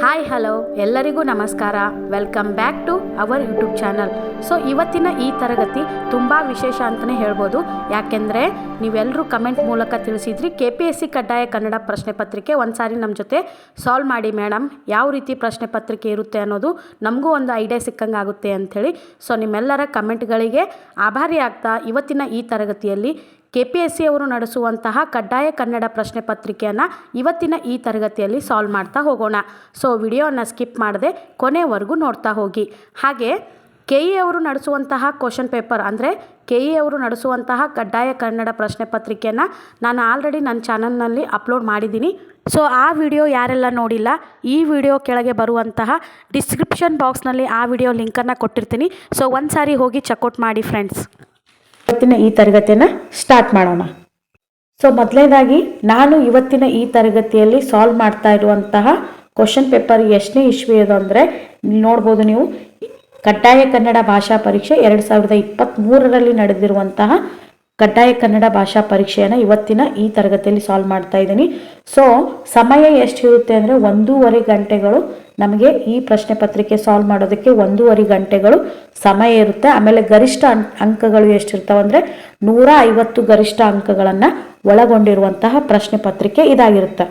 Hi hello ಎಲ್ಲರಿಗೂ ನಮಸ್ಕಾರ. Welcome back to our YouTube channel. So ಇವತ್ತಿನ ಈ ತರಗತಿ ತುಂಬ ವಿಶೇಷ ಅಂತಲೇ ಹೇಳ್ಬೋದು. ಯಾಕೆಂದರೆ ನೀವೆಲ್ಲರೂ ಕಮೆಂಟ್ ಮೂಲಕ ತಿಳಿಸಿದ್ರಿ KPSC ಕಡ್ಡಾಯ ಕನ್ನಡ ಪ್ರಶ್ನೆ ಪತ್ರಿಕೆ ಒಂದು ಸಾರಿ ನಮ್ಮ ಜೊತೆ ಸಾಲ್ವ್ ಮಾಡಿ ಮೇಡಮ್, ಯಾವ ರೀತಿ ಪ್ರಶ್ನೆ ಪತ್ರಿಕೆ ಇರುತ್ತೆ ಅನ್ನೋದು ನಮಗೂ ಒಂದು ಐಡಿಯಾ ಸಿಕ್ಕಂಗೆ ಆಗುತ್ತೆ ಅಂಥೇಳಿ. ಸೊ ನಿಮ್ಮೆಲ್ಲರ ಕಮೆಂಟ್ಗಳಿಗೆ ಆಭಾರಿ ಆಗ್ತಾ ಇವತ್ತಿನ ಈ ತರಗತಿಯಲ್ಲಿ KPSC ಅವರು ನಡೆಸುವಂತಹ ಕಡ್ಡಾಯ ಕನ್ನಡ ಪ್ರಶ್ನೆ ಪತ್ರಿಕೆಯನ್ನು ಇವತ್ತಿನ ಈ ತರಗತಿಯಲ್ಲಿ ಸಾಲ್ವ್ ಮಾಡ್ತಾ ಹೋಗೋಣ. ಸೊ ವಿಡಿಯೋನ ಸ್ಕಿಪ್ ಮಾಡದೆ ಕೊನೆವರೆಗೂ ನೋಡ್ತಾ ಹೋಗಿ. ಹಾಗೆ KE ಅವರು ನಡೆಸುವಂತಹ ಕ್ವಶನ್ ಪೇಪರ್ ಅಂದರೆ KE ಅವರು ನಡೆಸುವಂತಹ ಕಡ್ಡಾಯ ಕನ್ನಡ ಪ್ರಶ್ನೆ ಪತ್ರಿಕೆಯನ್ನು ನಾನು ಆಲ್ರೆಡಿ ನನ್ನ ಚಾನಲ್ನಲ್ಲಿ ಅಪ್ಲೋಡ್ ಮಾಡಿದ್ದೀನಿ. ಸೊ ಆ ವಿಡಿಯೋ ಯಾರೆಲ್ಲ ನೋಡಿಲ್ಲ, ಈ ವಿಡಿಯೋ ಕೆಳಗೆ ಬರುವಂತಹ ಡಿಸ್ಕ್ರಿಪ್ಷನ್ ಬಾಕ್ಸ್ನಲ್ಲಿ ಆ ವಿಡಿಯೋ ಲಿಂಕನ್ನು ಕೊಟ್ಟಿರ್ತೀನಿ. ಸೊ ಒಂದು ಸಾರಿ ಹೋಗಿ ಚೆಕ್ಔಟ್ ಮಾಡಿ ಫ್ರೆಂಡ್ಸ್. ಇವತ್ತಿನ ಈ ತರಗತಿಯನ್ನು ಸ್ಟಾರ್ಟ್ ಮಾಡೋಣ. ಸೊ ಮೊದಲನೇದಾಗಿ ನಾನು ಇವತ್ತಿನ ಈ ತರಗತಿಯಲ್ಲಿ ಸಾಲ್ವ್ ಮಾಡ್ತಾ ಇರುವಂತಹ ಕ್ವಶನ್ ಪೇಪರ್ ಎಷ್ಟನೇ ಇಸ್ವಿಯದು ಅಂದರೆ ನೋಡ್ಬೋದು ನೀವು, ಕಡ್ಡಾಯ ಕನ್ನಡ ಭಾಷಾ ಪರೀಕ್ಷೆ 2023ರಲ್ಲಿ ನಡೆದಿರುವಂತಹ ಕಡ್ಡಾಯ ಕನ್ನಡ ಭಾಷಾ ಪರೀಕ್ಷೆಯನ್ನು ಇವತ್ತಿನ ಈ ತರಗತಿಯಲ್ಲಿ ಸಾಲ್ವ್ ಮಾಡ್ತಾ ಇದ್ದೀನಿ. ಸೊ ಸಮಯ ಎಷ್ಟಿರುತ್ತೆ ಅಂದರೆ 1.5 ಗಂಟೆಗಳು ನಮಗೆ ಈ ಪ್ರಶ್ನೆ ಪತ್ರಿಕೆ ಸಾಲ್ವ್ ಮಾಡೋದಕ್ಕೆ 1.5 ಗಂಟೆಗಳು ಸಮಯ ಇರುತ್ತೆ. ಆಮೇಲೆ ಗರಿಷ್ಠ ಅಂಕಗಳು ಎಷ್ಟಿರ್ತಾವೆ ಅಂದರೆ 150 ಗರಿಷ್ಠ ಅಂಕಗಳನ್ನು ಒಳಗೊಂಡಿರುವಂತಹ ಪ್ರಶ್ನೆ ಪತ್ರಿಕೆ ಇದಾಗಿರುತ್ತೆ.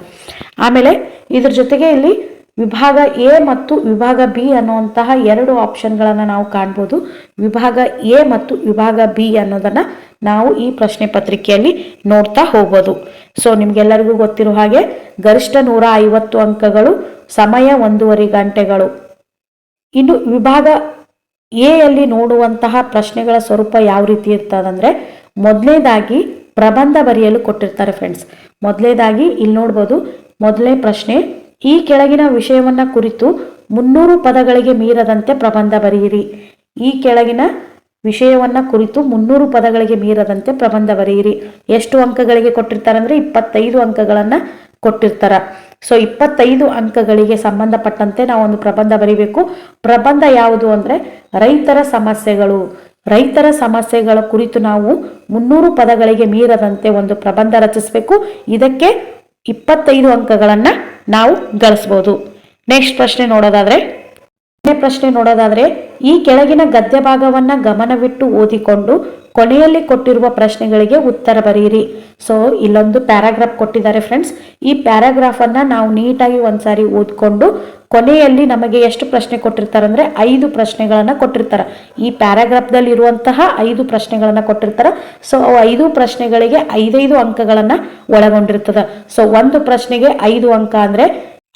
ಆಮೇಲೆ ಇದ್ರ ಜೊತೆಗೆ ಇಲ್ಲಿ ವಿಭಾಗ ಎ ಮತ್ತು ವಿಭಾಗ ಬಿ ಅನ್ನುವಂತಹ 2 ಆಪ್ಷನ್ಗಳನ್ನು ನಾವು ಕಾಣ್ಬೋದು. ವಿಭಾಗ ಎ ಮತ್ತು ವಿಭಾಗ ಬಿ ಅನ್ನೋದನ್ನು ನಾವು ಈ ಪ್ರಶ್ನೆ ಪತ್ರಿಕೆಯಲ್ಲಿ ನೋಡ್ತಾ ಹೋಗ್ಬೋದು. ಸೊ ನಿಮ್ಗೆಲ್ಲರಿಗೂ ಗೊತ್ತಿರೋ ಹಾಗೆ ಗರಿಷ್ಠ 150 ಅಂಕಗಳು, ಸಮಯ 1.5 ಗಂಟೆಗಳು. ಇನ್ನು ವಿಭಾಗ ಎ ಯಲ್ಲಿ ನೋಡುವಂತಹ ಪ್ರಶ್ನೆಗಳ ಸ್ವರೂಪ ಯಾವ ರೀತಿ ಇರ್ತದಂದ್ರೆ, ಮೊದಲನೇದಾಗಿ ಪ್ರಬಂಧ ಬರೆಯಲು ಕೊಟ್ಟಿರ್ತಾರೆ ಫ್ರೆಂಡ್ಸ್. ಮೊದಲನೇದಾಗಿ ಇಲ್ಲಿ ನೋಡ್ಬೋದು, ಮೊದಲನೇ ಪ್ರಶ್ನೆ, ಈ ಕೆಳಗಿನ ವಿಷಯವನ್ನ ಕುರಿತು 300 ಪದಗಳಿಗೆ ಮೀರದಂತೆ ಪ್ರಬಂಧ ಬರೆಯಿರಿ. ಈ ಕೆಳಗಿನ ವಿಷಯವನ್ನ ಕುರಿತು 300 ಪದಗಳಿಗೆ ಮೀರದಂತೆ ಪ್ರಬಂಧ ಬರೆಯಿರಿ. ಎಷ್ಟು ಅಂಕಗಳಿಗೆ ಕೊಟ್ಟಿರ್ತಾರೆ ಅಂದ್ರೆ 25 ಅಂಕಗಳನ್ನ ಕೊಟ್ಟಿರ್ತಾರ. ಸೊ 25 ಅಂಕಗಳಿಗೆ ಸಂಬಂಧಪಟ್ಟಂತೆ ನಾವು ಒಂದು ಪ್ರಬಂಧ ಬರೀಬೇಕು. ಪ್ರಬಂಧ ಯಾವುದು ಅಂದ್ರೆ ರೈತರ ಸಮಸ್ಯೆಗಳು. ರೈತರ ಸಮಸ್ಯೆಗಳ ಕುರಿತು ನಾವು 300 ಪದಗಳಿಗೆ ಮೀರದಂತೆ ಒಂದು ಪ್ರಬಂಧ ರಚಿಸಬೇಕು. ಇದಕ್ಕೆ 25 ಅಂಕಗಳನ್ನ ನಾವು ಗಳಿಸಬಹುದು. ನೆಕ್ಸ್ಟ್ ಪ್ರಶ್ನೆ ನೋಡೋದಾದ್ರೆ ಈ ಕೆಳಗಿನ ಗದ್ಯ ಭಾಗವನ್ನ ಗಮನವಿಟ್ಟು ಓದಿಕೊಂಡು ಕೊನೆಯಲ್ಲಿ ಕೊಟ್ಟಿರುವ ಪ್ರಶ್ನೆಗಳಿಗೆ ಉತ್ತರ ಬರೆಯಿರಿ. ಸೊ ಇಲ್ಲೊಂದು ಪ್ಯಾರಾಗ್ರಾಫ್ ಕೊಟ್ಟಿದ್ದಾರೆ ಫ್ರೆಂಡ್ಸ್. ಈ ಪ್ಯಾರಾಗ್ರಾಫ್ ಅನ್ನ ನಾವು ನೀಟಾಗಿ ಒಂದ್ಸಾರಿ ಓದ್ಕೊಂಡು ಕೊನೆಯಲ್ಲಿ ನಮಗೆ ಎಷ್ಟು ಪ್ರಶ್ನೆ ಕೊಟ್ಟಿರ್ತಾರೆ ಅಂದ್ರೆ 5 ಪ್ರಶ್ನೆಗಳನ್ನ ಕೊಟ್ಟಿರ್ತಾರೆ. ಈ ಪ್ಯಾರಾಗ್ರಾಫ್ ದಲ್ಲಿ ಇರುವಂತಹ 5 ಪ್ರಶ್ನೆಗಳನ್ನ ಕೊಟ್ಟಿರ್ತಾರೆ. ಸೊ 5 ಪ್ರಶ್ನೆಗಳಿಗೆ 5 ಅಂಕಗಳನ್ನ ಒಳಗೊಂಡಿರ್ತದೆ. ಸೊ ಒಂದು ಪ್ರಶ್ನೆಗೆ 5 ಅಂಕ ಅಂದ್ರೆ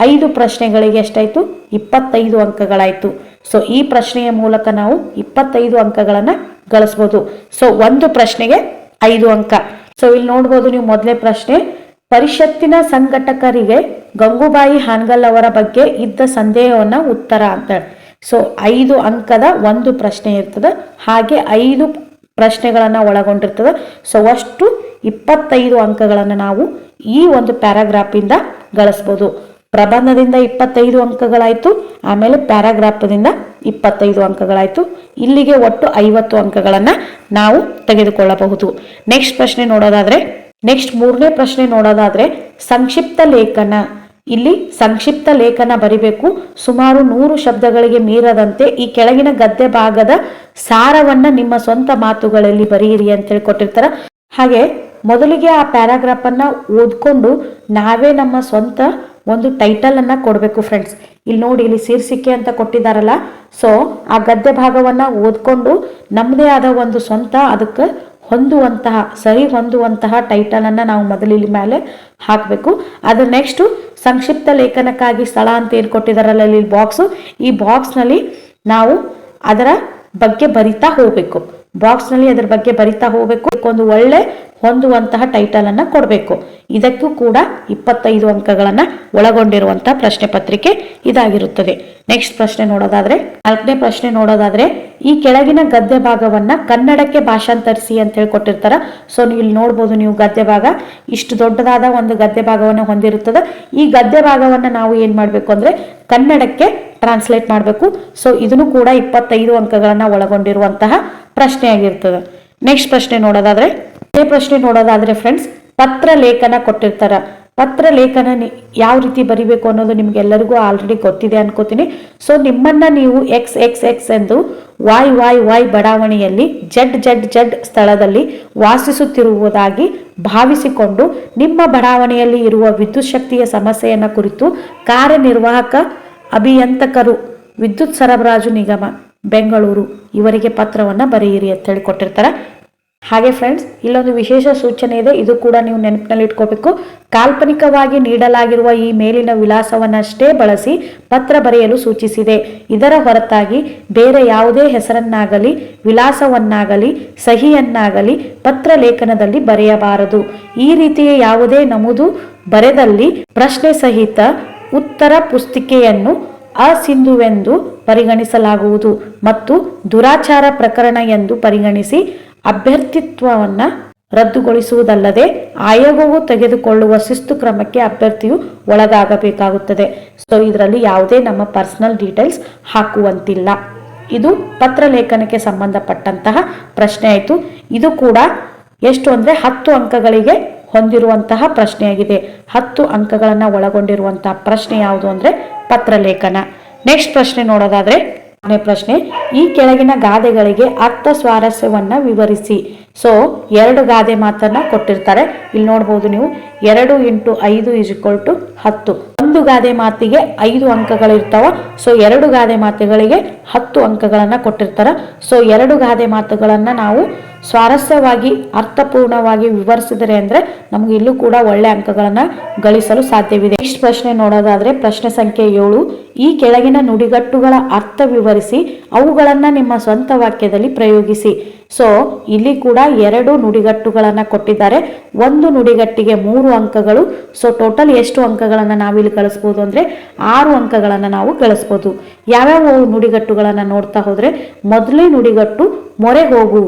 5 ಪ್ರಶ್ನೆಗಳಿಗೆ ಎಷ್ಟಾಯ್ತು? 25 ಅಂಕಗಳಾಯ್ತು. ಸೊ ಈ ಪ್ರಶ್ನೆಯ ಮೂಲಕ ನಾವು 25 ಅಂಕಗಳನ್ನ ಗಳಿಸಬಹುದು. ಸೊ ಒಂದು ಪ್ರಶ್ನೆಗೆ 5 ಅಂಕ. ಸೊ ಇಲ್ಲಿ ನೋಡ್ಬೋದು ನೀವು, ಮೊದಲನೇ ಪ್ರಶ್ನೆ, ಪರಿಷತ್ತಿನ ಸಂಘಟಕರಿಗೆ ಗಂಗೂಬಾಯಿ ಹಾನಗಲ್ ಅವರ ಬಗ್ಗೆ ಇದ್ದ ಸಂದೇಹವನ್ನ ಉತ್ತರ ಅಂತ. ಸೊ 5 ಅಂಕದ ಒಂದು ಪ್ರಶ್ನೆ ಇರ್ತದೆ, ಹಾಗೆ 5 ಪ್ರಶ್ನೆಗಳನ್ನ ಒಳಗೊಂಡಿರ್ತದೆ. ಸೊ ಅಷ್ಟು 25 ಅಂಕಗಳನ್ನ ನಾವು ಈ ಒಂದು ಪ್ಯಾರಾಗ್ರಾಫ್ ಇಂದ ಗಳಿಸಬಹುದು. ಪ್ರಬಂಧದಿಂದ 25 ಅಂಕಗಳಾಯ್ತು, ಆಮೇಲೆ ಪ್ಯಾರಾಗ್ರಾಫದಿಂದ 25 ಅಂಕಗಳಾಯ್ತು. ಇಲ್ಲಿಗೆ ಒಟ್ಟು 50 ಅಂಕಗಳನ್ನ ನಾವು ತೆಗೆದುಕೊಳ್ಳಬಹುದು. ನೆಕ್ಸ್ಟ್ ಮೂರನೇ ಪ್ರಶ್ನೆ ನೋಡೋದಾದ್ರೆ ಸಂಕ್ಷಿಪ್ತ ಲೇಖನ. ಇಲ್ಲಿ ಸಂಕ್ಷಿಪ್ತ ಲೇಖನ ಬರಿಬೇಕು. ಸುಮಾರು 100 ಶಬ್ದಗಳಿಗೆ ಮೀರದಂತೆ ಈ ಕೆಳಗಿನ ಗದ್ಯ ಭಾಗದ ಸಾರವನ್ನ ನಿಮ್ಮ ಸ್ವಂತ ಮಾತುಗಳಲ್ಲಿ ಬರೆಯಿರಿ ಅಂತ ಹೇಳಿ ಕೊಟ್ಟಿರ್ತಾರ. ಹಾಗೆ ಮೊದಲಿಗೆ ಆ ಪ್ಯಾರಾಗ್ರಾಫ್ ಅನ್ನ ಓದ್ಕೊಂಡು ನಾವೇ ನಮ್ಮ ಸ್ವಂತ ಒಂದು ಟೈಟಲ್ ಅನ್ನ ಕೊಡಬೇಕು ಫ್ರೆಂಡ್ಸ್. ಇಲ್ಲಿ ನೋಡಿ, ಇಲ್ಲಿ ಶೀರ್ಷಿಕೆ ಅಂತ ಕೊಟ್ಟಿದ್ದಾರಲ್ಲ. ಸೊ ಆ ಗದ್ಯ ಭಾಗವನ್ನ ಓದ್ಕೊಂಡು ನಮ್ಮದೇ ಆದ ಒಂದು ಸ್ವಂತ ಅದಕ್ಕೆ ಸರಿ ಹೊಂದುವಂತಹ ಟೈಟಲ್ ಅನ್ನ ನಾವು ಮೊದಲು ಇಲ್ಲಿ ಮೇಲೆ ಹಾಕಬೇಕು. ಅದು ನೆಕ್ಸ್ಟ್ ಸಂಕ್ಷಿಪ್ತ ಲೇಖನಕ್ಕಾಗಿ ಸ್ಥಳ ಅಂತ ಏನು ಕೊಟ್ಟಿದಾರಲ್ಲ ಇಲ್ಲಿ ಬಾಕ್ಸ್, ಈ ಬಾಕ್ಸ್ ನಲ್ಲಿ ನಾವು ಅದರ ಬಗ್ಗೆ ಬರಿತಾ ಹೋಗ್ಬೇಕು. ಒಂದು ಒಳ್ಳೆ ಹೊಂದುವಂತಹ ಟೈಟಲ್ ಅನ್ನ ಕೊಡಬೇಕು. ಇದಕ್ಕೂ ಕೂಡ 25 ಅಂಕಗಳನ್ನ ಒಳಗೊಂಡಿರುವಂತಹ ಪ್ರಶ್ನೆ ಪತ್ರಿಕೆ ಇದಾಗಿರುತ್ತದೆ. ನೆಕ್ಸ್ಟ್ ಪ್ರಶ್ನೆ ನೋಡೋದಾದ್ರೆ, 4ನೇ ಪ್ರಶ್ನೆ ನೋಡೋದಾದ್ರೆ, ಈ ಕೆಳಗಿನ ಗದ್ಯ ಭಾಗವನ್ನ ಕನ್ನಡಕ್ಕೆ ಭಾಷಾಂತರಿಸಿ ಅಂತ ಹೇಳಿ ಕೊಟ್ಟಿರ್ತಾರ. ಸೊ ಇಲ್ಲಿ ನೋಡ್ಬೋದು ನೀವು, ಗದ್ಯ ಭಾಗ ಇಷ್ಟು ದೊಡ್ಡದಾದ ಒಂದು ಗದ್ಯ ಭಾಗವನ್ನ ಹೊಂದಿರುತ್ತದೆ. ಈ ಗದ್ಯ ಭಾಗವನ್ನ ನಾವು ಏನ್ ಮಾಡ್ಬೇಕು ಅಂದ್ರೆ ಕನ್ನಡಕ್ಕೆ ಟ್ರಾನ್ಸ್ಲೇಟ್ ಮಾಡಬೇಕು. ಸೊ ಇದನ್ನು ಕೂಡ 25 ಅಂಕಗಳನ್ನ ಒಳಗೊಂಡಿರುವಂತಹ ಪ್ರಶ್ನೆ ಆಗಿರ್ತದೆ. ನೆಕ್ಸ್ಟ್ ಪ್ರಶ್ನೆ ನೋಡೋದಾದ್ರೆ ಫ್ರೆಂಡ್ಸ್, ಪತ್ರ ಲೇಖನ ಕೊಟ್ಟಿರ್ತಾರ. ಪತ್ರ ಲೇಖನ ಯಾವ ರೀತಿ ಬರಿಬೇಕು ಅನ್ನೋದು ನಿಮ್ಗೆಲ್ಲರಿಗೂ ಆಲ್ರೆಡಿ ಗೊತ್ತಿದೆ ಅನ್ಕೋತೀನಿ. ಸೊ ನಿಮ್ಮನ್ನ ನೀವು XXX ಎಂದು YYY ಬಡಾವಣೆಯಲ್ಲಿ Z ಸ್ಥಳದಲ್ಲಿ ವಾಸಿಸುತ್ತಿರುವುದಾಗಿ ಭಾವಿಸಿಕೊಂಡು ನಿಮ್ಮ ಬಡಾವಣೆಯಲ್ಲಿ ಇರುವ ವಿದ್ಯುತ್ ಶಕ್ತಿಯ ಸಮಸ್ಯೆಯನ್ನು ಕುರಿತು ಕಾರ್ಯನಿರ್ವಾಹಕ ಅಭಿಯಂತಕರು ವಿದ್ಯುತ್ ಸರಬರಾಜು ನಿಗಮ ಬೆಂಗಳೂರು ಇವರಿಗೆ ಪತ್ರವನ್ನು ಬರೆಯಿರಿ ಅಂತ ಹೇಳಿ ಕೊಟ್ಟಿರ್ತಾರೆ. ಹಾಗೆ ಫ್ರೆಂಡ್ಸ್, ಇಲ್ಲೊಂದು ವಿಶೇಷ ಸೂಚನೆ ಇದೆ, ಇದು ಕೂಡ ನೀವು ನೆನಪಿನಲ್ಲಿ ಇಟ್ಕೋಬೇಕು. ಕಾಲ್ಪನಿಕವಾಗಿ ನೀಡಲಾಗಿರುವ ಈ ಮೇಲಿನ ವಿಳಾಸವನ್ನಷ್ಟೇ ಬಳಸಿ ಪತ್ರ ಬರೆಯಲು ಸೂಚಿಸಿದೆ. ಇದರ ಹೊರತಾಗಿ ಬೇರೆ ಯಾವುದೇ ಹೆಸರನ್ನಾಗಲಿ ವಿಳಾಸವನ್ನಾಗಲಿ ಸಹಿಯನ್ನಾಗಲಿ ಪತ್ರ ಲೇಖನದಲ್ಲಿ ಬರೆಯಬಾರದು. ಈ ರೀತಿಯ ಯಾವುದೇ ನಮೂದು ಬರೆದಲ್ಲಿ ಪ್ರಶ್ನೆ ಸಹಿತ ಉತ್ತರ ಪುಸ್ತಿಕೆಯನ್ನು ಅಸಿಂಧುವೆಂದು ಪರಿಗಣಿಸಲಾಗುವುದು ಮತ್ತು ದುರಾಚಾರ ಪ್ರಕರಣ ಎಂದು ಪರಿಗಣಿಸಿ ಅಭ್ಯರ್ಥಿತ್ವವನ್ನು ರದ್ದುಗೊಳಿಸುವುದಲ್ಲದೆ ಆಯೋಗವು ತೆಗೆದುಕೊಳ್ಳುವ ಶಿಸ್ತು ಕ್ರಮಕ್ಕೆ ಅಭ್ಯರ್ಥಿಯು ಒಳಗಾಗಬೇಕಾಗುತ್ತದೆ. ಸೊ ಇದರಲ್ಲಿ ಯಾವುದೇ ನಮ್ಮ ಪರ್ಸನಲ್ ಡೀಟೇಲ್ಸ್ ಹಾಕುವಂತಿಲ್ಲ. ಇದು ಪತ್ರ ಲೇಖನಕ್ಕೆ ಸಂಬಂಧಪಟ್ಟಂತಹ ಪ್ರಶ್ನೆ ಆಯಿತು. ಇದು ಕೂಡ ಎಷ್ಟು ಅಂದರೆ 10 ಅಂಕಗಳಿಗೆ ಹೊಂದಿರುವಂತಹ ಪ್ರಶ್ನೆಯಾಗಿದೆ. 10 ಅಂಕಗಳನ್ನು ಒಳಗೊಂಡಿರುವಂತಹ ಪ್ರಶ್ನೆ ಯಾವುದು ಅಂದರೆ ಪತ್ರಲೇಖನ. ನೆಕ್ಸ್ಟ್ ಪ್ರಶ್ನೆ ನೋಡೋದಾದ್ರೆ ಪ್ರಶ್ನೆ, ಈ ಕೆಳಗಿನ ಗಾದೆಗಳಿಗೆ ಅರ್ಥ ಸ್ವಾರಸ್ಯವನ್ನ ವಿವರಿಸಿ. ಸೊ 2 ಗಾದೆ ಮಾತನ್ನ ಕೊಟ್ಟಿರ್ತಾರೆ. ಇಲ್ಲಿ ನೋಡ್ಬೋದು ನೀವು 2 × 5 = 10. ಒಂದು ಗಾದೆ ಮಾತಿಗೆ 5 ಅಂಕಗಳಿರ್ತಾವ. ಸೊ 2 ಗಾದೆ ಮಾತುಗಳಿಗೆ 10 ಅಂಕಗಳನ್ನ ಕೊಟ್ಟಿರ್ತಾರೆ. ಸೊ 2 ಗಾದೆ ಮಾತುಗಳನ್ನ ನಾವು ಸ್ವಾರಸ್ಯವಾಗಿ ಅರ್ಥಪೂರ್ಣವಾಗಿ ವಿವರಿಸಿದರೆ ಅಂದ್ರೆ ನಮ್ಗೆ ಇಲ್ಲೂ ಕೂಡ ಒಳ್ಳೆ ಅಂಕಗಳನ್ನ ಗಳಿಸಲು ಸಾಧ್ಯವಿದೆ. ನೆಕ್ಸ್ಟ್ ಪ್ರಶ್ನೆ ನೋಡೋದಾದ್ರೆ ಪ್ರಶ್ನೆ ಸಂಖ್ಯೆ 7, ಈ ಕೆಳಗಿನ ನುಡಿಗಟ್ಟುಗಳ ಅರ್ಥ ವಿವರಿಸಿ ಅವುಗಳನ್ನ ನಿಮ್ಮ ಸ್ವಂತ ವಾಕ್ಯದಲ್ಲಿ ಪ್ರಯೋಗಿಸಿ. ಸೊ ಇಲ್ಲಿ ಕೂಡ 2 ನುಡಿಗಟ್ಟುಗಳನ್ನ ಕೊಟ್ಟಿದ್ದಾರೆ. ಒಂದು ನುಡಿಗಟ್ಟಿಗೆ 3 ಅಂಕಗಳು. ಸೊ ಟೋಟಲ್ ಎಷ್ಟು ಅಂಕಗಳನ್ನ ನಾವಿಲ್ಲಿ ಗಳಿಸ್ಬೋದು ಅಂದ್ರೆ 6 ಅಂಕಗಳನ್ನ ನಾವು ಗಳಿಸ್ಬೋದು. ಯಾವ್ಯಾವ ನುಡಿಗಟ್ಟುಗಳನ್ನ ನೋಡ್ತಾ ಹೋದ್ರೆ, ಮೊದಲೇ ನುಡಿಗಟ್ಟು ಮೊರೆ ಹೋಗು.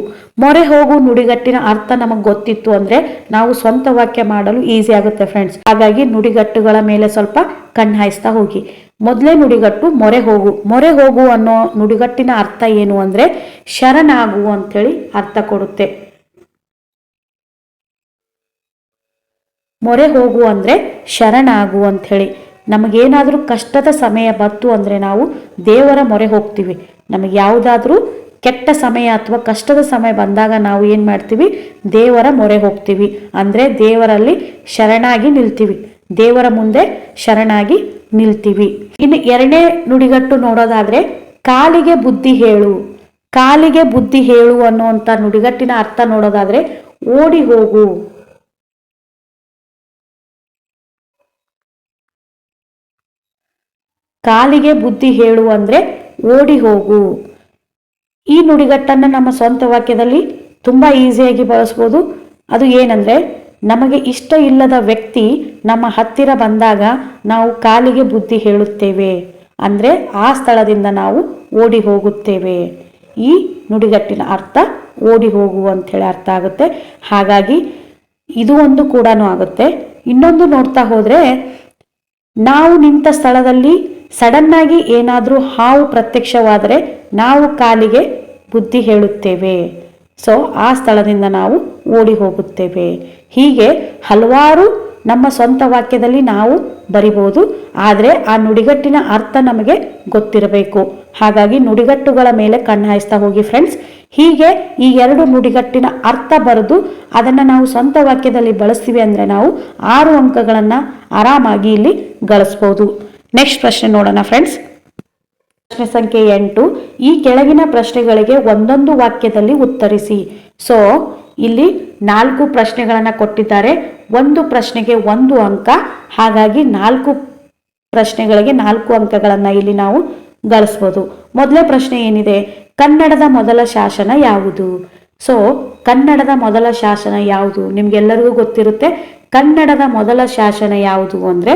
ಮೊರೆ ಹೋಗು ನುಡಿಗಟ್ಟಿನ ಅರ್ಥ ನಮಗೆ ಗೊತ್ತಿತ್ತು ಅಂದ್ರೆ ನಾವು ಸ್ವಂತ ವಾಕ್ಯ ಮಾಡಲು ಈಸಿ ಆಗುತ್ತೆ ಫ್ರೆಂಡ್ಸ್. ಹಾಗಾಗಿ ನುಡಿಗಟ್ಟುಗಳ ಮೇಲೆ ಸ್ವಲ್ಪ ಕಣ್ಣಾಯಿಸ್ತಾ ಹೋಗಿ. ಮೊದಲೇ ನುಡಿಗಟ್ಟು ಮೊರೆ ಹೋಗು. ಮೊರೆ ಹೋಗು ಅನ್ನೋ ನುಡಿಗಟ್ಟಿನ ಅರ್ಥ ಏನು ಅಂದ್ರೆ ಶರಣಾಗು ಅಂತೇಳಿ ಅರ್ಥ ಕೊಡುತ್ತೆ. ಮೊರೆ ಹೋಗು ಅಂದ್ರೆ ಶರಣಾಗು ಅಂತ ಹೇಳಿ. ನಮಗೇನಾದ್ರೂ ಕಷ್ಟದ ಸಮಯ ಬಂತು ಅಂದ್ರೆ ನಾವು ದೇವರ ಮೊರೆ ಹೋಗ್ತೀವಿ. ನಮಗೆ ಯಾವುದಾದ್ರೂ ಕೆಟ್ಟ ಸಮಯ ಅಥವಾ ಕಷ್ಟದ ಸಮಯ ಬಂದಾಗ ನಾವು ಏನು ಮಾಡ್ತೀವಿ, ದೇವರ ಮೊರೆ ಹೋಗ್ತೀವಿ. ಅಂದರೆ ದೇವರಲ್ಲಿ ಶರಣಾಗಿ ನಿಲ್ತೀವಿ, ದೇವರ ಮುಂದೆ ಶರಣಾಗಿ ನಿಲ್ತೀವಿ. ಇನ್ನು 2ನೇ ನುಡಿಗಟ್ಟು ನೋಡೋದಾದ್ರೆ ಕಾಲಿಗೆ ಬುದ್ಧಿ ಹೇಳು. ಕಾಲಿಗೆ ಬುದ್ಧಿ ಹೇಳು ಅನ್ನುವಂಥ ನುಡಿಗಟ್ಟಿನ ಅರ್ಥ ನೋಡೋದಾದ್ರೆ ಓಡಿ ಹೋಗು. ಕಾಲಿಗೆ ಬುದ್ಧಿ ಹೇಳು ಅಂದ್ರೆ ಓಡಿ ಹೋಗು. ಈ ನುಡಿಗಟ್ಟನ್ನು ನಮ್ಮ ಸ್ವಂತ ವಾಕ್ಯದಲ್ಲಿ ತುಂಬ ಈಸಿಯಾಗಿ ಬಳಸ್ಬೋದು. ಅದು ಏನಂದರೆ, ನಮಗೆ ಇಷ್ಟ ಇಲ್ಲದ ವ್ಯಕ್ತಿ ನಮ್ಮ ಹತ್ತಿರ ಬಂದಾಗ ನಾವು ಕಾಲಿಗೆ ಬುದ್ಧಿ ಹೇಳುತ್ತೇವೆ ಅಂದರೆ ಆ ಸ್ಥಳದಿಂದ ನಾವು ಓಡಿ ಹೋಗುತ್ತೇವೆ. ಈ ನುಡಿಗಟ್ಟಿನ ಅರ್ಥ ಓಡಿ ಹೋಗು ಅಂಥೇಳಿ ಅರ್ಥ ಆಗುತ್ತೆ. ಹಾಗಾಗಿ ಇದು ಒಂದು ಕೂಡ ಆಗುತ್ತೆ. ಇನ್ನೊಂದು ನೋಡ್ತಾ ಹೋದರೆ, ನಾವು ನಿಂತ ಸ್ಥಳದಲ್ಲಿ ಸಡನ್ನಾಗಿ ಏನಾದರೂ ಹಾವು ಪ್ರತ್ಯಕ್ಷವಾದರೆ ನಾವು ಕಾಲಿಗೆ ಬುದ್ಧಿ ಹೇಳುತ್ತೇವೆ. ಸೊ ಆ ಸ್ಥಳದಿಂದ ನಾವು ಓಡಿ ಹೋಗುತ್ತೇವೆ. ಹೀಗೆ ಹಲವಾರು ನಮ್ಮ ಸ್ವಂತ ವಾಕ್ಯದಲ್ಲಿ ನಾವು ಬರಿಬೋದು. ಆದರೆ ಆ ನುಡಿಗಟ್ಟಿನ ಅರ್ಥ ನಮಗೆ ಗೊತ್ತಿರಬೇಕು. ಹಾಗಾಗಿ ನುಡಿಗಟ್ಟುಗಳ ಮೇಲೆ ಕಣ್ಣಾಯಿಸ್ತಾ ಹೋಗಿ ಫ್ರೆಂಡ್ಸ್. ಹೀಗೆ ಈ 2 ನುಡಿಗಟ್ಟಿನ ಅರ್ಥ ಬರೆದು ಅದನ್ನು ನಾವು ಸ್ವಂತ ವಾಕ್ಯದಲ್ಲಿ ಬಳಸ್ತೀವಿ ಅಂದರೆ ನಾವು 6 ಅಂಕಗಳನ್ನು ಆರಾಮಾಗಿ ಇಲ್ಲಿ ಗಳಿಸ್ಬೋದು. ನೆಕ್ಸ್ಟ್ ಪ್ರಶ್ನೆ ನೋಡೋಣ ಫ್ರೆಂಡ್ಸ್. ಪ್ರಶ್ನೆ ಸಂಖ್ಯೆ 8, ಈ ಕೆಳಗಿನ ಪ್ರಶ್ನೆಗಳಿಗೆ ಒಂದೊಂದು ವಾಕ್ಯದಲ್ಲಿ ಉತ್ತರಿಸಿ. ಸೊ ಇಲ್ಲಿ 4 ಪ್ರಶ್ನೆಗಳನ್ನು ಕೊಟ್ಟಿದ್ದಾರೆ. ಒಂದು ಪ್ರಶ್ನೆಗೆ 1 ಅಂಕ. ಹಾಗಾಗಿ 4 ಪ್ರಶ್ನೆಗಳಿಗೆ 4 ಅಂಕಗಳನ್ನು ಇಲ್ಲಿ ನಾವು ಗಳಿಸ್ಬೋದು. ಮೊದಲನೇ ಪ್ರಶ್ನೆ ಏನಿದೆ, ಕನ್ನಡದ ಮೊದಲ ಶಾಸನ ಯಾವುದು? ಸೊ ಕನ್ನಡದ ಮೊದಲ ಶಾಸನ ಯಾವುದು? ನಿಮ್ಗೆಲ್ಲರಿಗೂ ಗೊತ್ತಿರುತ್ತೆ. ಕನ್ನಡದ ಮೊದಲ ಶಾಸನ ಯಾವುದು ಅಂದರೆ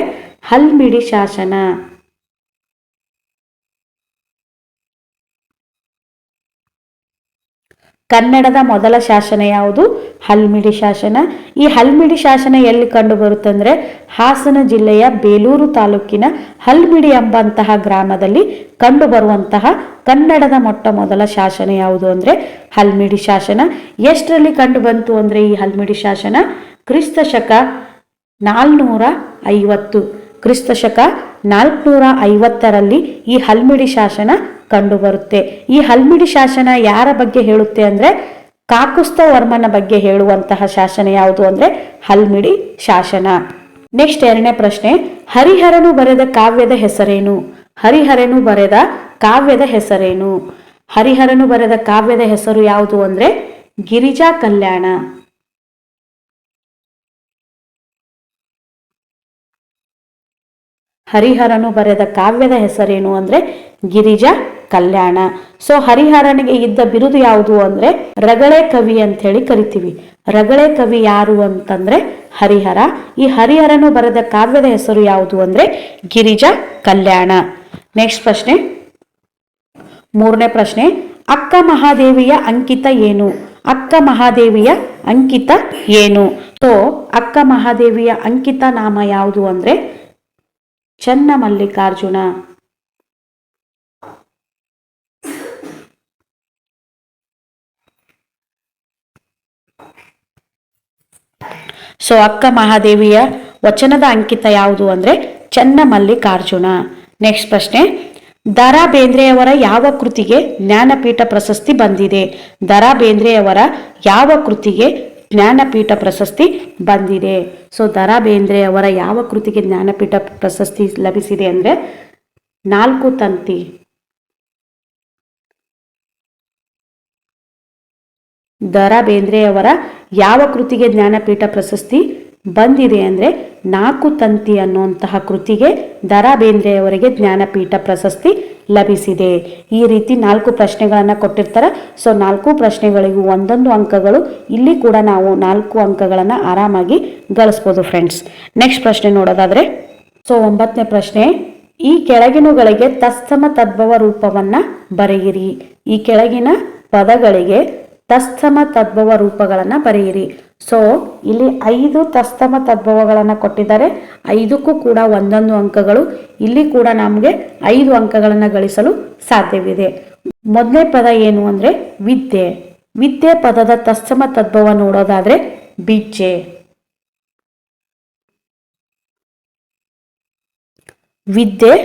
ಹಲ್ಮಿಡಿ ಶಾಸನ. ಕನ್ನಡದ ಮೊದಲ ಶಾಸನ ಯಾವುದು? ಹಲ್ಮಿಡಿ ಶಾಸನ. ಈ ಹಲ್ಮಿಡಿ ಶಾಸನ ಎಲ್ಲಿ ಕಂಡು ಬರುತ್ತೆ ಅಂದರೆ ಹಾಸನ ಜಿಲ್ಲೆಯ ಬೇಲೂರು ತಾಲೂಕಿನ ಹಲ್ಮಿಡಿ ಎಂಬಂತಹ ಗ್ರಾಮದಲ್ಲಿ ಕಂಡು ಬರುವಂತಹ ಕನ್ನಡದ ಮೊಟ್ಟ ಮೊದಲ ಶಾಸನ ಯಾವುದು ಅಂದರೆ ಹಲ್ಮಿಡಿ ಶಾಸನ. ಎಷ್ಟರಲ್ಲಿ ಕಂಡು ಬಂತು ಅಂದರೆ ಈ ಹಲ್ಮಿಡಿ ಶಾಸನ ಕ್ರಿಸ್ತ ಶಕ 450 ಕ್ರಿಸ್ತಶಕ 450ರಲ್ಲಿ ಈ ಹಲ್ಮಿಡಿ ಶಾಸನ ಕಂಡುಬರುತ್ತೆ. ಈ ಹಲ್ಮಿಡಿ ಶಾಸನ ಯಾರ ಬಗ್ಗೆ ಹೇಳುತ್ತೆ ಅಂದರೆ ಕಾಕುಸ್ಥ ವರ್ಮನ ಬಗ್ಗೆ ಹೇಳುವಂತಹ ಶಾಸನ ಯಾವುದು ಅಂದರೆ ಹಲ್ಮಿಡಿ ಶಾಸನ. ನೆಕ್ಸ್ಟ್ 2ನೇ ಪ್ರಶ್ನೆ, ಹರಿಹರನು ಬರೆದ ಕಾವ್ಯದ ಹೆಸರೇನು? ಹರಿಹರನು ಬರೆದ ಕಾವ್ಯದ ಹೆಸರೇನು? ಹರಿಹರನು ಬರೆದ ಕಾವ್ಯದ ಹೆಸರು ಯಾವುದು ಅಂದರೆ ಗಿರಿಜಾ ಕಲ್ಯಾಣ. ಹರಿಹರನು ಬರೆದ ಕಾವ್ಯದ ಹೆಸರೇನು ಅಂದರೆ ಗಿರಿಜಾ ಕಲ್ಯಾಣ. ಸೊ ಹರಿಹರನಿಗೆ ಇದ್ದ ಬಿರುದು ಯಾವುದು ಅಂದರೆ ರಗಳೆ ಕವಿ ಅಂತ ಹೇಳಿ ಕರಿತೀವಿ. ರಗಳೆ ಕವಿ ಯಾರು ಅಂತಂದ್ರೆ ಹರಿಹರ. ಈ ಹರಿಹರನು ಬರೆದ ಕಾವ್ಯದ ಹೆಸರು ಯಾವುದು ಅಂದರೆ ಗಿರಿಜಾ ಕಲ್ಯಾಣ. ನೆಕ್ಸ್ಟ್ ಪ್ರಶ್ನೆ, 3ನೇ ಪ್ರಶ್ನೆ, ಅಕ್ಕ ಮಹಾದೇವಿಯ ಅಂಕಿತ ಏನು? ಅಕ್ಕ ಮಹಾದೇವಿಯ ಅಂಕಿತ ಏನು? ಸೊ ಅಕ್ಕ ಮಹಾದೇವಿಯ ಅಂಕಿತ ನಾಮ ಯಾವುದು ಅಂದರೆ ಚನ್ನಮಲ್ಲಿಕಾರ್ಜುನ. ಸೊ ಅಕ್ಕ ಮಹಾದೇವಿಯ ವಚನದ ಅಂಕಿತ ಯಾವುದು ಅಂದರೆ ಚನ್ನಮಲ್ಲಿಕಾರ್ಜುನ. ನೆಕ್ಸ್ಟ್ ಪ್ರಶ್ನೆ, ದ.ರಾ ಬೇಂದ್ರೆಯವರ ಯಾವ ಕೃತಿಗೆ ಜ್ಞಾನಪೀಠ ಪ್ರಶಸ್ತಿ ಬಂದಿದೆ? ದ.ರಾ ಬೇಂದ್ರೆಯವರ ಯಾವ ಕೃತಿಗೆ ಜ್ಞಾನಪೀಠ ಪ್ರಶಸ್ತಿ ಬಂದಿದೆ? ಸೊ ದ.ರಾ ಬೇಂದ್ರೆಯವರ ಯಾವ ಕೃತಿಗೆ ಜ್ಞಾನಪೀಠ ಪ್ರಶಸ್ತಿ ಲಭಿಸಿದೆ ಅಂದರೆ 4 ತಂತಿ. ದ.ರಾ ಬೇಂದ್ರೆಯವರ ಯಾವ ಕೃತಿಗೆ ಜ್ಞಾನಪೀಠ ಪ್ರಶಸ್ತಿ ಬಂದಿದೆ ಅಂದರೆ 4 ತಂತಿ ಅನ್ನುವಂತಹ ಕೃತಿಗೆ ದ.ರಾ ಬೇಂದ್ರೆಯವರಿಗೆ ಜ್ಞಾನಪೀಠ ಪ್ರಶಸ್ತಿ ಲಭಿಸಿದೆ. ಈ ರೀತಿ 4 ಪ್ರಶ್ನೆಗಳನ್ನು ಕೊಟ್ಟಿರ್ತಾರೆ. ಸೊ 4 ಪ್ರಶ್ನೆಗಳಿಗೂ 1 ಅಂಕಗಳು. ಇಲ್ಲಿ ಕೂಡ ನಾವು 4 ಅಂಕಗಳನ್ನು ಆರಾಮಾಗಿ ಗಳಿಸ್ಬೋದು ಫ್ರೆಂಡ್ಸ್. ನೆಕ್ಸ್ಟ್ ಪ್ರಶ್ನೆ ನೋಡೋದಾದ್ರೆ, ಸೊ 9ನೇ ಪ್ರಶ್ನೆ, ಈ ಕೆಳಗಿನಗಳಿಗೆ ತತ್ಸಮ ತದ್ಭವ ರೂಪವನ್ನ ಬರೆಯಿರಿ. ಈ ಕೆಳಗಿನ ಪದಗಳಿಗೆ ತತ್ಸಮ ತದ್ಭವ ರೂಪಗಳನ್ನು ಬರೆಯಿರಿ. ಸೊ ಇಲ್ಲಿ 5 ತತ್ಸಮ ತದ್ಭವಗಳನ್ನು ಕೊಟ್ಟಿದ್ದಾರೆ. 5ಕ್ಕೂ ಕೂಡ 1 ಅಂಕಗಳು. ಇಲ್ಲಿ ಕೂಡ ನಮಗೆ 5 ಅಂಕಗಳನ್ನು ಗಳಿಸಲು ಸಾಧ್ಯವಿದೆ. ಮೊದಲನೇ ಪದ ಏನು ಅಂದರೆ ವಿದ್ಯೆ. ವಿದ್ಯೆ ಪದದ ತತ್ಸಮ ತದ್ಭವ ನೋಡೋದಾದ್ರೆ ಬಿಜ್ಜೆ. ವಿದ್ಯೆ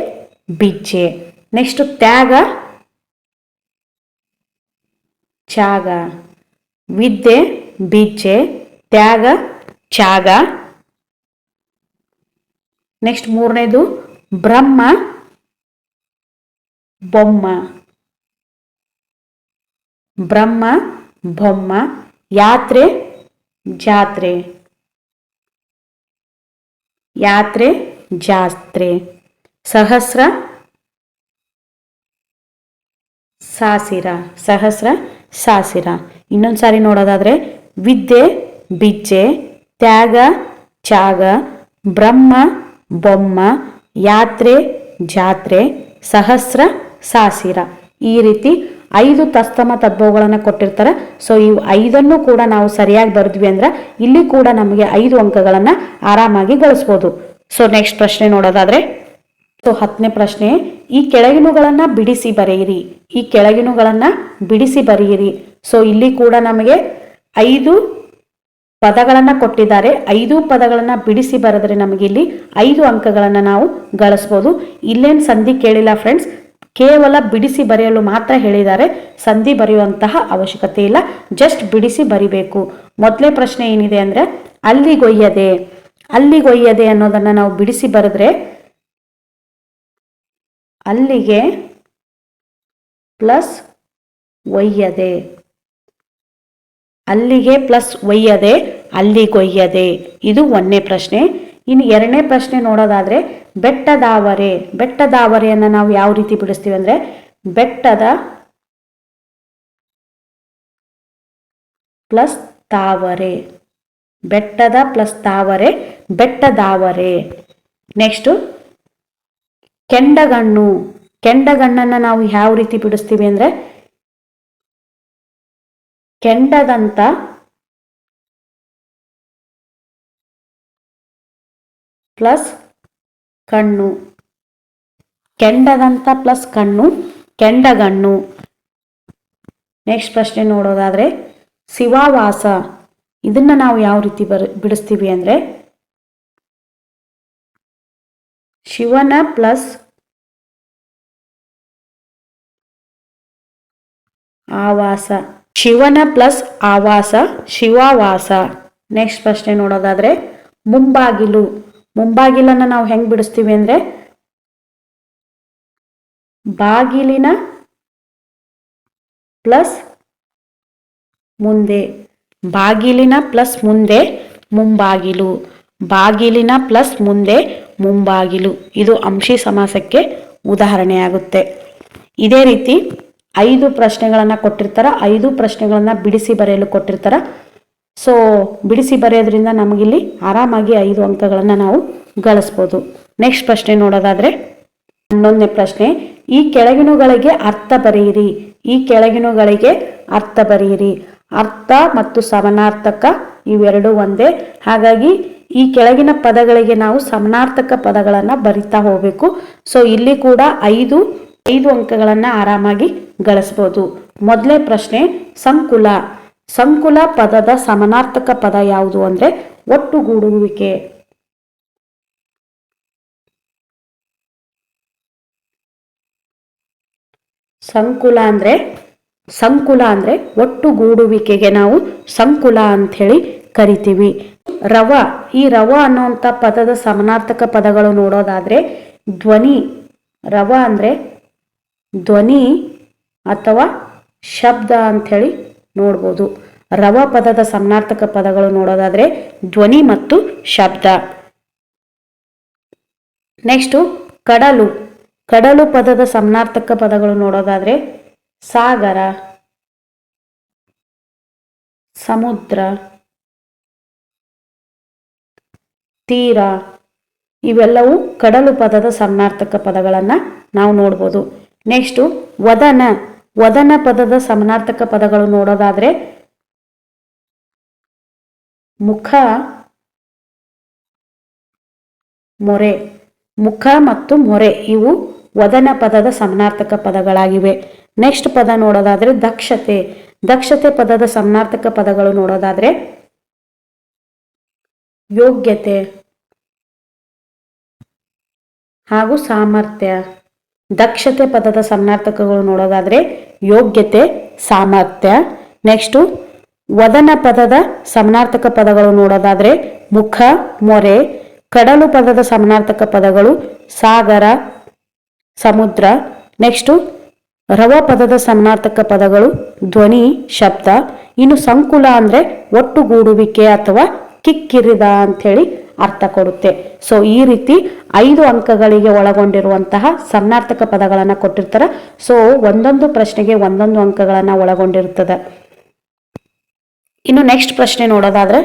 ಬಿಜ್ಜೆ. ನೆಕ್ಸ್ಟ್ ತ್ಯಾಗ ತ್ಯಾಗ. ವಿದ್ಯೆ ಬಿಜ್ಜೆ, ತ್ಯಾಗ ತ್ಯಾಗ. ನೆಕ್ಸ್ಟ್ 3ನೇದು ಬ್ರಹ್ಮ ಬೊಮ್ಮ. ಬ್ರಹ್ಮ ಬೊಮ್ಮ. ಯಾತ್ರೆ ಜಾತ್ರೆ. ಯಾತ್ರೆ ಜಾತ್ರೆ. ಸಹಸ್ರ ಸಾಸಿರ. ಸಹಸ್ರ ಸಾಸಿರ. ಇನ್ನೊಂದ್ಸಾರಿ ನೋಡೋದಾದ್ರೆ ವಿದ್ಯೆ ಬಿಜ್ಜೆ, ತ್ಯಾಗ ತ್ಯಾಗ, ಬ್ರಹ್ಮ ಬೊಮ್ಮ, ಯಾತ್ರೆ ಜಾತ್ರೆ, ಸಹಸ್ರ ಸಾಸಿರ. ಈ ರೀತಿ 5 ತತ್ಸಮ ತದ್ಭವಗಳನ್ನು ಕೊಟ್ಟಿರ್ತಾರೆ. ಸೊ ಇವು 5 ಕೂಡ ನಾವು ಸರಿಯಾಗಿ ಬರೆದ್ವಿ ಅಂದ್ರೆ ಇಲ್ಲಿ ಕೂಡ ನಮಗೆ 5 ಅಂಕಗಳನ್ನು ಆರಾಮಾಗಿ ಗಳಿಸ್ಬೋದು. ಸೊ ನೆಕ್ಸ್ಟ್ ಪ್ರಶ್ನೆ ನೋಡೋದಾದ್ರೆ, ಸೊ 10ನೇ ಪ್ರಶ್ನೆ, ಈ ಕೆಳಗಿನಗಳನ್ನು ಬಿಡಿಸಿ ಬರೆಯಿರಿ. ಈ ಕೆಳಗಿನಗಳನ್ನು ಬಿಡಿಸಿ ಬರೆಯಿರಿ. ಸೊ ಇಲ್ಲಿ ಕೂಡ ನಮಗೆ 5 ಪದಗಳನ್ನು ಕೊಟ್ಟಿದ್ದಾರೆ. 5 ಪದಗಳನ್ನು ಬಿಡಿಸಿ ಬರೆದ್ರೆ ನಮಗೆ ಇಲ್ಲಿ 5 ಅಂಕಗಳನ್ನು ನಾವು ಗಳಿಸ್ಬೋದು. ಇಲ್ಲೇನು ಸಂಧಿ ಕೇಳಿಲ್ಲ ಫ್ರೆಂಡ್ಸ್, ಕೇವಲ ಬಿಡಿಸಿ ಬರೆಯಲು ಮಾತ್ರ ಹೇಳಿದ್ದಾರೆ. ಸಂಧಿ ಬರೆಯುವಂತಹ ಅವಶ್ಯಕತೆ ಇಲ್ಲ, ಜಸ್ಟ್ ಬಿಡಿಸಿ ಬರಿಬೇಕು. ಮೊದಲನೇ ಪ್ರಶ್ನೆ ಏನಿದೆ ಅಂದರೆ ಅಲ್ಲಿಗೊಯ್ಯದೆ. ಅಲ್ಲಿಗೊಯ್ಯದೆ ಅನ್ನೋದನ್ನು ನಾವು ಬಿಡಿಸಿ ಬರೆದ್ರೆ ಅಲ್ಲಿಗೆ ಪ್ಲಸ್ ಒಯ್ಯದೆ. ಅಲ್ಲಿಗೆ ಪ್ಲಸ್ ಒಯ್ಯದೆ, ಅಲ್ಲಿಗೊಯ್ಯದೆ. ಇದು 1ನೇ ಪ್ರಶ್ನೆ. ಇನ್ನು 2ನೇ ಪ್ರಶ್ನೆ ನೋಡೋದಾದ್ರೆ ಬೆಟ್ಟದಾವರೆ. ಬೆಟ್ಟದಾವರೆಯನ್ನು ನಾವು ಯಾವ ರೀತಿ ಬಿಡಿಸ್ತೀವಿ ಅಂದರೆ ಬೆಟ್ಟದ ಪ್ಲಸ್ ತಾವರೆ. ಬೆಟ್ಟದ ಪ್ಲಸ್ ತಾವರೆ, ಬೆಟ್ಟದಾವರೆ. ನೆಕ್ಸ್ಟು ಕೆಂಡಗಣ್ಣು. ಕೆಂಡಗಣ್ಣನ್ನು ನಾವು ಯಾವ ರೀತಿ ಬಿಡಿಸ್ತೀವಿ ಅಂದರೆ ಕೆಂಡದಂತ ಪ್ಲಸ್ ಕಣ್ಣು. ಕೆಂಡದಂತ ಪ್ಲಸ್ ಕಣ್ಣು, ಕೆಂಡಗಣ್ಣು. ನೆಕ್ಸ್ಟ್ ಪ್ರಶ್ನೆ ನೋಡೋದಾದ್ರೆ ಶಿವಾವಾಸ. ಇದನ್ನ ನಾವು ಯಾವ ರೀತಿ ಬಿಡಿಸ್ತೀವಿ ಅಂದರೆ ಶಿವನ ಪ್ಲಸ್ ಆವಾಸ. ಶಿವನ ಪ್ಲಸ್ ಆವಾಸ ಶಿವಾವಾಸ. ನೆಕ್ಸ್ಟ್ ಪ್ರಶ್ನೆ ನೋಡೋದಾದ್ರೆ ಮುಂಬಾಗಿಲು. ಮುಂಬಾಗಿಲನ್ನು ನಾವು ಹೆಂಗೆ ಬಿಡಿಸ್ತೀವಿ ಅಂದರೆ ಬಾಗಿಲಿನ ಪ್ಲಸ್ ಮುಂದೆ. ಬಾಗಿಲಿನ ಪ್ಲಸ್ ಮುಂದೆ ಮುಂಬಾಗಿಲು. ಬಾಗಿಲಿನ ಪ್ಲಸ್ ಮುಂದೆ ಮುಂಬಾಗಿಲು. ಇದು ಅಂಶಿ ಸಮಾಸಕ್ಕೆ ಉದಾಹರಣೆಯಾಗುತ್ತೆ. ಇದೇ ರೀತಿ 5 ಪ್ರಶ್ನೆಗಳನ್ನು ಕೊಟ್ಟಿರ್ತಾರೆ. 5 ಪ್ರಶ್ನೆಗಳನ್ನು ಬಿಡಿಸಿ ಬರೆಯಲು ಕೊಟ್ಟಿರ್ತಾರೆ. ಸೊ ಬಿಡಿಸಿ ಬರೆಯೋದ್ರಿಂದ ನಮಗಿಲ್ಲಿ ಆರಾಮಾಗಿ 5 ಅಂಕಗಳನ್ನು ನಾವು ಗಳಿಸ್ಬೋದು. ನೆಕ್ಸ್ಟ್ ಪ್ರಶ್ನೆ ನೋಡೋದಾದರೆ 11ನೇ ಪ್ರಶ್ನೆ, ಈ ಕೆಳಗಿನವುಗಳಿಗೆ ಅರ್ಥ ಬರೆಯಿರಿ. ಈ ಕೆಳಗಿನವುಗಳಿಗೆ ಅರ್ಥ ಬರೆಯಿರಿ. ಅರ್ಥ ಮತ್ತು ಸಮಾನಾರ್ಥಕ ಇವೆರಡು ಒಂದೇ. ಹಾಗಾಗಿ ಈ ಕೆಳಗಿನ ಪದಗಳಿಗೆ ನಾವು ಸಮಾನಾರ್ಥಕ ಪದಗಳನ್ನು ಬರಿತಾ ಹೋಗಬೇಕು. ಸೊ ಇಲ್ಲಿ ಕೂಡ 5 ಅಂಕಗಳನ್ನು ಆರಾಮಾಗಿ ಗಳಿಸ್ಬೋದು. ಮೊದಲೇ ಪ್ರಶ್ನೆ ಸಂಕುಲ. ಸಂಕುಲ ಪದದ ಸಮಾನಾರ್ಥಕ ಪದ ಯಾವುದು ಅಂದರೆ ಒಟ್ಟುಗೂಡುವಿಕೆ. ಸಂಕುಲ ಅಂದ್ರೆ ಒಟ್ಟುಗೂಡುವಿಕೆಗೆ ನಾವು ಸಂಕುಲ ಅಂತ ಹೇಳಿ ಕರಿತೀವಿ. ರವ. ಈ ರವ ಅನ್ನುವಂಥ ಪದದ ಸಮಾನಾರ್ಥಕ ಪದಗಳು ನೋಡೋದಾದ್ರೆ ಧ್ವನಿ. ರವ ಅಂದ್ರೆ ಧ್ವನಿ ಅಥವಾ ಶಬ್ದ ಅಂಥೇಳಿ ನೋಡ್ಬೋದು. ರವ ಪದದ ಸಮಾನಾರ್ಥಕ ಪದಗಳು ನೋಡೋದಾದ್ರೆ ಧ್ವನಿ ಮತ್ತು ಶಬ್ದ. ನೆಕ್ಸ್ಟು ಕಡಲು. ಕಡಲು ಪದದ ಸಮಾನಾರ್ಥಕ ಪದಗಳು ನೋಡೋದಾದ್ರೆ ಸಾಗರ, ಸಮುದ್ರ, ತೀರ. ಇವೆಲ್ಲವೂ ಕಡಲು ಪದದ ಸಮಾನಾರ್ಥಕ ಪದಗಳನ್ನು ನಾವು ನೋಡ್ಬೋದು. ನೆಕ್ಸ್ಟು ವದನ. ವದನ ಪದದ ಸಮಾನಾರ್ಥಕ ಪದಗಳು ನೋಡೋದಾದ್ರೆ ಮುಖ, ಮೊರೆ. ಮುಖ ಮತ್ತು ಮೊರೆ ಇವು ವದನ ಪದದ ಸಮಾನಾರ್ಥಕ ಪದಗಳಾಗಿವೆ. ನೆಕ್ಸ್ಟ್ ಪದ ನೋಡೋದಾದ್ರೆ ದಕ್ಷತೆ. ದಕ್ಷತೆ ಪದದ ಸಮಾನಾರ್ಥಕ ಪದಗಳು ನೋಡೋದಾದ್ರೆ ಯೋಗ್ಯತೆ ಹಾಗೂ ಸಾಮರ್ಥ್ಯ. ದಕ್ಷತೆ ಪದದ ಸಮಾನಾರ್ಥಕಗಳು ನೋಡೋದಾದ್ರೆ ಯೋಗ್ಯತೆ, ಸಾಮರ್ಥ್ಯ. ನೆಕ್ಸ್ಟು ವದನ ಪದದ ಸಮಾನಾರ್ಥಕ ಪದಗಳು ನೋಡೋದಾದ್ರೆ ಮುಖ, ಮೊರೆ. ಕಡಲು ಪದದ ಸಮಾನಾರ್ಥಕ ಪದಗಳು ಸಾಗರ, ಸಮುದ್ರ. ನೆಕ್ಸ್ಟು ರವ ಪದದ ಸಮಾನಾರ್ಥಕ ಪದಗಳು ಧ್ವನಿ, ಶಬ್ದ. ಇನ್ನು ಸಂಕುಲ ಅಂದರೆ ಒಟ್ಟುಗೂಡುವಿಕೆ ಅಥವಾ ಕಿಕ್ಕಿರಿದ ಅಂಥೇಳಿ ಅರ್ಥ ಕೊಡುತ್ತೆ. ಸೊ ಈ ರೀತಿ 5 ಅಂಕಗಳಿಗೆ ಒಳಗೊಂಡಿರುವಂತಹ ಸಮಾನಾರ್ಥಕ ಪದಗಳನ್ನು ಕೊಟ್ಟಿರ್ತಾರೆ. ಸೊ ಒಂದೊಂದು ಪ್ರಶ್ನೆಗೆ ಒಂದೊಂದು ಅಂಕಗಳನ್ನು ಒಳಗೊಂಡಿರುತ್ತದೆ. ಇನ್ನು ನೆಕ್ಸ್ಟ್ ಪ್ರಶ್ನೆ ನೋಡೋದಾದ್ರೆ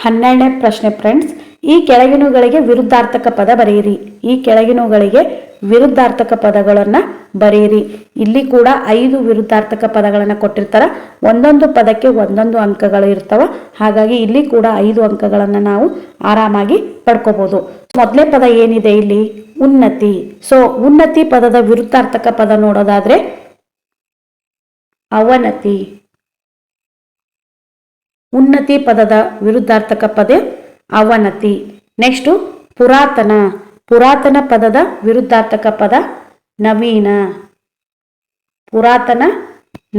12ನೇ ಪ್ರಶ್ನೆ ಫ್ರೆಂಡ್ಸ್, ಈ ಕೆಳಗಿನವುಗಳಿಗೆ ವಿರುದ್ಧಾರ್ಥಕ ಪದ ಬರೆಯಿರಿ. ಈ ಕೆಳಗಿನವುಗಳಿಗೆ ವಿರುದ್ಧಾರ್ಥಕ ಪದಗಳನ್ನು ಬರೆಯಿರಿ. ಇಲ್ಲಿ ಕೂಡ 5 ವಿರುದ್ಧಾರ್ಥಕ ಪದಗಳನ್ನು ಕೊಟ್ಟಿರ್ತಾರೆ. ಒಂದೊಂದು ಪದಕ್ಕೆ ಒಂದೊಂದು ಅಂಕಗಳು ಇರ್ತವೆ. ಹಾಗಾಗಿ ಇಲ್ಲಿ ಕೂಡ 5 ಅಂಕಗಳನ್ನು ನಾವು ಆರಾಮಾಗಿ ಪಡ್ಕೋಬಹುದು. ಮೊದಲನೇ ಪದ ಏನಿದೆ ಇಲ್ಲಿ ಉನ್ನತಿ. ಸೊ ಉನ್ನತಿ ಪದದ ವಿರುದ್ಧಾರ್ಥಕ ಪದ ನೋಡೋದಾದ್ರೆ ಅವನತಿ. ಉನ್ನತಿ ಪದದ ವಿರುದ್ಧಾರ್ಥಕ ಪದ ಅವನತಿ. ನೆಕ್ಸ್ಟು ಪುರಾತನ. ಪುರಾತನ ಪದದ ವಿರುದ್ಧಾರ್ಥಕ ಪದ ನವೀನ. ಪುರಾತನ,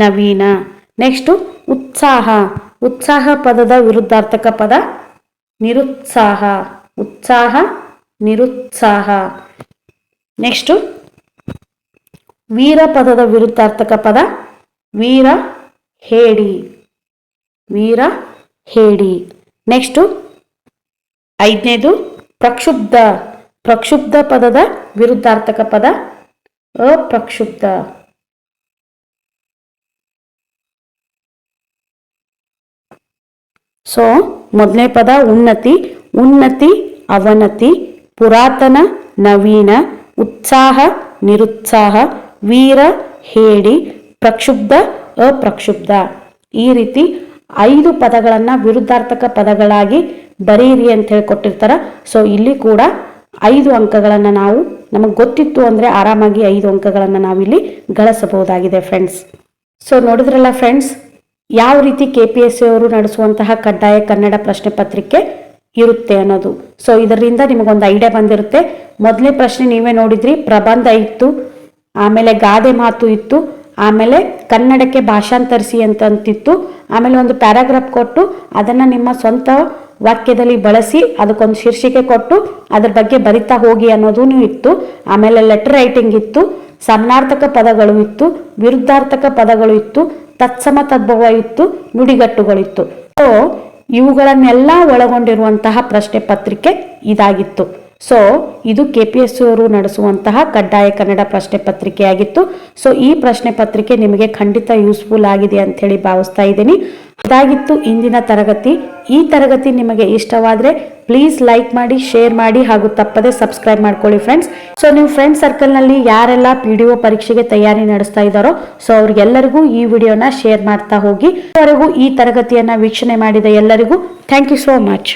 ನವೀನ. ನೆಕ್ಸ್ಟು ಉತ್ಸಾಹ. ಉತ್ಸಾಹ ಪದದ ವಿರುದ್ಧಾರ್ಥಕ ಪದ ನಿರುತ್ಸಾಹ. ಉತ್ಸಾಹ, ನಿರುತ್ಸಾಹ. ನೆಕ್ಸ್ಟು ವೀರ ಪದದ ವಿರುದ್ಧಾರ್ಥಕ ಪದ ವೀರ ಹೇಡಿ. ವೀರ ಹೇಡಿ. ನೆಕ್ಸ್ಟು 5ನೇದು ಪ್ರಕ್ಷುಬ್ಧ. ಪ್ರಕ್ಷುಬ್ಧ ಪದದ ವಿರುದ್ಧಾರ್ಥಕ ಪದ ಅಪ್ರಕ್ಷುಬ್ಧ. ಸೊ ಮೊದಲನೇ ಪದ ಉನ್ನತಿ. ಉನ್ನತಿ, ಅವನತಿ, ಪುರಾತನ, ನವೀನ, ಉತ್ಸಾಹ, ನಿರುತ್ಸಾಹ, ವೀರ, ಹೇಡಿ, ಪ್ರಕ್ಷುಬ್ಧ, ಅಪ್ರಕ್ಷುಬ್ಧ. ಈ ರೀತಿ 5 ಪದಗಳನ್ನು ವಿರುದ್ಧಾರ್ಥಕ ಪದಗಳಾಗಿ ಬರೆಯಿರಿ ಅಂತ ಹೇಳಿ ಕೊಟ್ಟಿರ್ತಾರೆ. ಸೊ ಇಲ್ಲಿ ಕೂಡ 5 ಅಂಕಗಳನ್ನು ನಾವು ನಮಗೆ ಗೊತ್ತಿತ್ತು ಅಂದರೆ ಆರಾಮಾಗಿ 5 ಅಂಕಗಳನ್ನು ನಾವಿಲ್ಲಿ ಗಳಿಸಬಹುದಾಗಿದೆ ಫ್ರೆಂಡ್ಸ್. ಸೊ ನೋಡಿದ್ರಲ್ಲ ಫ್ರೆಂಡ್ಸ್, ಯಾವ ರೀತಿ KPSC ಅವರು ನಡೆಸುವಂತಹ ಕಡ್ಡಾಯ ಕನ್ನಡ ಪ್ರಶ್ನೆ ಪತ್ರಿಕೆ ಇರುತ್ತೆ ಅನ್ನೋದು. ಸೊ ಇದರಿಂದ ನಿಮಗೊಂದು ಐಡಿಯಾ ಬಂದಿರುತ್ತೆ. ಮೊದಲನೇ ಪ್ರಶ್ನೆ ನೀವೇ ನೋಡಿದ್ರಿ, ಪ್ರಬಂಧ ಇತ್ತು, ಆಮೇಲೆ ಗಾದೆ ಮಾತು ಇತ್ತು, ಆಮೇಲೆ ಕನ್ನಡಕ್ಕೆ ಭಾಷಾಂತರಿಸಿ ಅಂತಿತ್ತು, ಆಮೇಲೆ ಒಂದು ಪ್ಯಾರಾಗ್ರಾಫ್ ಕೊಟ್ಟು ಅದನ್ನು ನಿಮ್ಮ ಸ್ವಂತ ವಾಕ್ಯದಲ್ಲಿ ಬಳಸಿ ಅದಕ್ಕೊಂದು ಶೀರ್ಷಿಕೆ ಕೊಟ್ಟು ಅದ್ರ ಬಗ್ಗೆ ಬರಿತಾ ಹೋಗಿ ಅನ್ನೋದು ಇತ್ತು. ಆಮೇಲೆ ಲೆಟರ್ ರೈಟಿಂಗ್ ಇತ್ತು, ಸಮಾನಾರ್ಥಕ ಪದಗಳು ಇತ್ತು, ವಿರುದ್ಧಾರ್ಥಕ ಪದಗಳು ಇತ್ತು, ತತ್ಸಮ ತದ್ಭವ ಇತ್ತು, ನುಡಿಗಟ್ಟುಗಳಿತ್ತು. ಸೊ ಇವುಗಳನ್ನೆಲ್ಲ ಒಳಗೊಂಡಿರುವಂತಹ ಪ್ರಶ್ನೆ ಪತ್ರಿಕೆ ಇದಾಗಿತ್ತು. ಸೊ ಇದು KPSC ಅವರು ನಡೆಸುವಂತಹ ಕಡ್ಡಾಯ ಕನ್ನಡ ಪ್ರಶ್ನೆ ಪತ್ರಿಕೆಯಾಗಿತ್ತು. ಸೊ ಈ ಪ್ರಶ್ನೆ ಪತ್ರಿಕೆ ನಿಮಗೆ ಖಂಡಿತ ಯೂಸ್ಫುಲ್ ಆಗಿದೆ ಅಂತ ಹೇಳಿ ಭಾವಿಸ್ತಾ ಇದ್ದೀನಿ. ಇದಾಗಿತ್ತು ಇಂದಿನ ತರಗತಿ. ಈ ತರಗತಿ ನಿಮಗೆ ಇಷ್ಟವಾದರೆ ಪ್ಲೀಸ್ ಲೈಕ್ ಮಾಡಿ, ಶೇರ್ ಮಾಡಿ ಹಾಗೂ ತಪ್ಪದೆ ಸಬ್ಸ್ಕ್ರೈಬ್ ಮಾಡ್ಕೊಳ್ಳಿ ಫ್ರೆಂಡ್ಸ್. ಸೊ ನೀವು ಫ್ರೆಂಡ್ ಸರ್ಕಲ್ನಲ್ಲಿ ಯಾರೆಲ್ಲ PDO ಪರೀಕ್ಷೆಗೆ ತಯಾರಿ ನಡೆಸ್ತಾ ಇದ್ದಾರೋ ಸೊ ಅವ್ರಿಗೆಲ್ಲರಿಗೂ ಈ ವಿಡಿಯೋನ ಶೇರ್ ಮಾಡ್ತಾ ಹೋಗಿ. ಈ ತರಗತಿಯನ್ನ ವೀಕ್ಷಣೆ ಮಾಡಿದ ಎಲ್ಲರಿಗೂ ಥ್ಯಾಂಕ್ ಯು ಸೋ ಮಚ್.